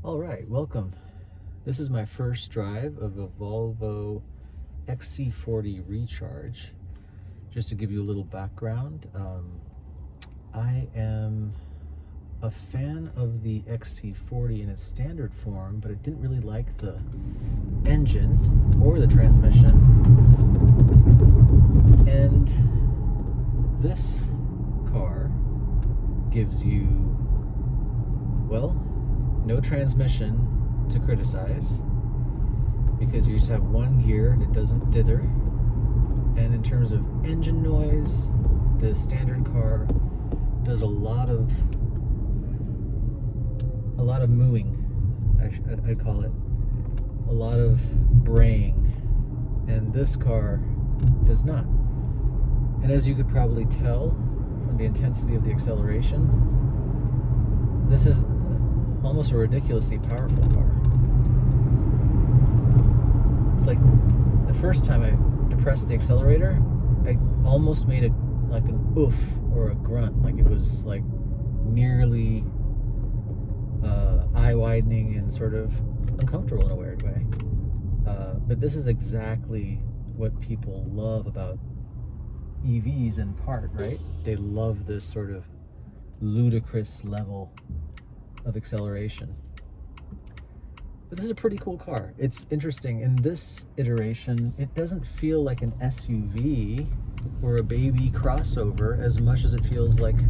All right, welcome. This is my first drive of a Volvo XC40 Recharge. Just to give you a little background, I am a fan of the XC40 in its standard form, but I didn't really like the engine or the transmission. And this car gives you, well, no transmission to criticize because you just have one gear and it doesn't dither. And in terms of engine noise, the standard car does a lot of mooing, I'd call it, a lot of braying, and this car does not. And as you could probably tell from the intensity of the acceleration, this is almost a ridiculously powerful car. It's like the first time I depressed the accelerator, I almost made like an oof or a grunt, like it was like nearly eye-widening and sort of uncomfortable in a weird way. But this is exactly what people love about EVs in part, right? They love this sort of ludicrous level of acceleration. But this is a pretty cool car. It's interesting. In this iteration, it doesn't feel like an SUV or a baby crossover as much as it feels like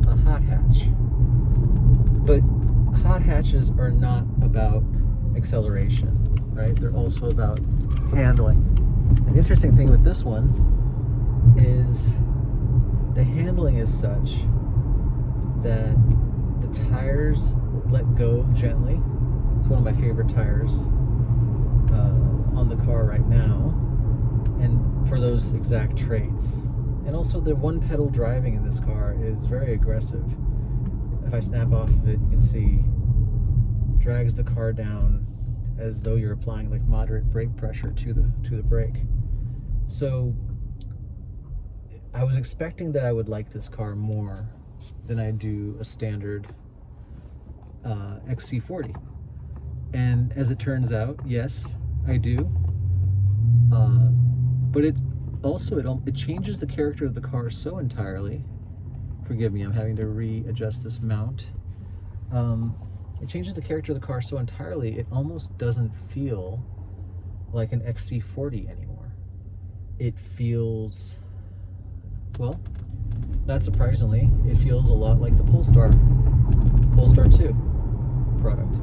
a hot hatch. But hot hatches are not about acceleration, right? They're also about handling. And the interesting thing with this one is the handling is such that the tires let go gently. It's one of my favorite tires on the car right now, and for those exact traits. And also the one pedal driving in this car is very aggressive. If I snap off of it, you can see drags the car down as though you're applying like moderate brake pressure to the brake. So I was expecting that I would like this car more than I do a standard XC40. And as it turns out, yes, I do. But it changes the character of the car so entirely. Forgive me, I'm having to readjust this mount. It changes the character of the car so entirely, it almost doesn't feel like an XC40 anymore. It feels, well, not surprisingly, it feels a lot like the Polestar 2 product,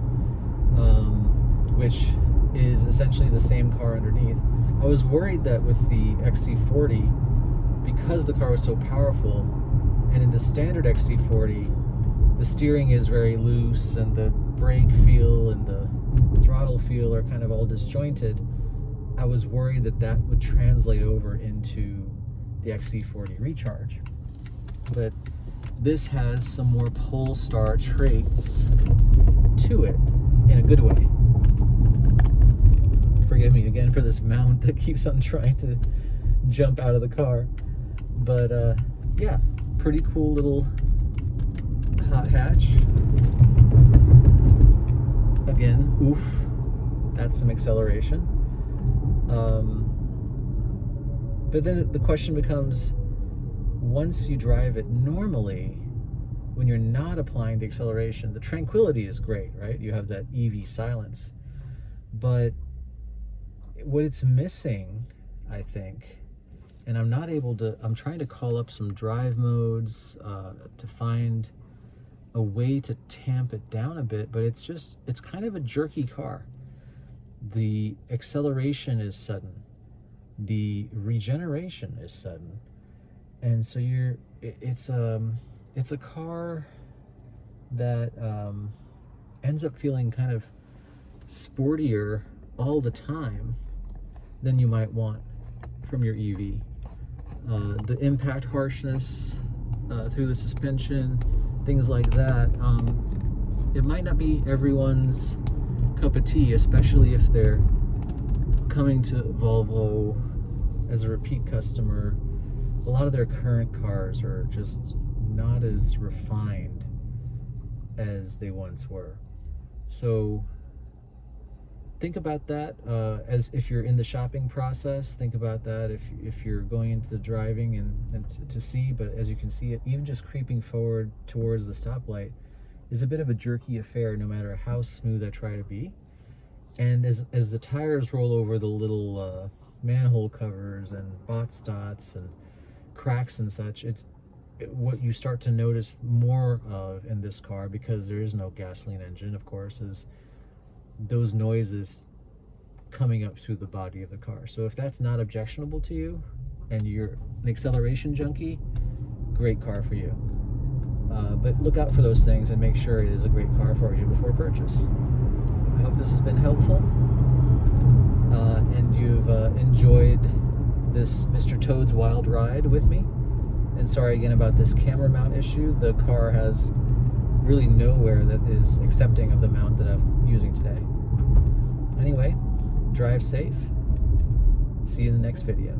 which is essentially the same car underneath. I was worried that with the XC40, because the car was so powerful, and in the standard XC40, the steering is very loose and the brake feel and the throttle feel are kind of all disjointed, I was worried that that would translate over into the XC40 Recharge. But this has some more Polestar traits to it in a good way. Forgive me again for this mount that keeps on trying to jump out of the car. But yeah, pretty cool little hot hatch. Again, oof, that's some acceleration. But then the question becomes, once you drive it normally, when you're not applying the acceleration, the tranquility is great, right? You have that EV silence. But what it's missing, I think, and I'm trying to call up some drive modes to find a way to tamp it down a bit, but it's kind of a jerky car. The acceleration is sudden. The regeneration is sudden. And so it's a car that ends up feeling kind of sportier all the time than you might want from your EV. The impact harshness through the suspension, things like that, it might not be everyone's cup of tea, especially if they're coming to Volvo as a repeat customer. A lot of their current cars are just not as refined as they once were. So think about that as if you're in the shopping process. Think about that if you're going into the driving and to see. But as you can see, it even just creeping forward towards the stoplight is a bit of a jerky affair, no matter how smooth I try to be. And as the tires roll over the little manhole covers and bot dots and cracks and such, what you start to notice more of in this car, because there is no gasoline engine, of course, is those noises coming up through the body of the car. So if that's not objectionable to you and you're an acceleration junkie, great car for you. But look out for those things and make sure it is a great car for you before purchase. I hope this has been helpful, and you've enjoyed this Mr. Toad's Wild Ride with me. And sorry again about this camera mount issue. The car has really nowhere that is accepting of the mount that I'm using today. Anyway, drive safe. See you in the next video.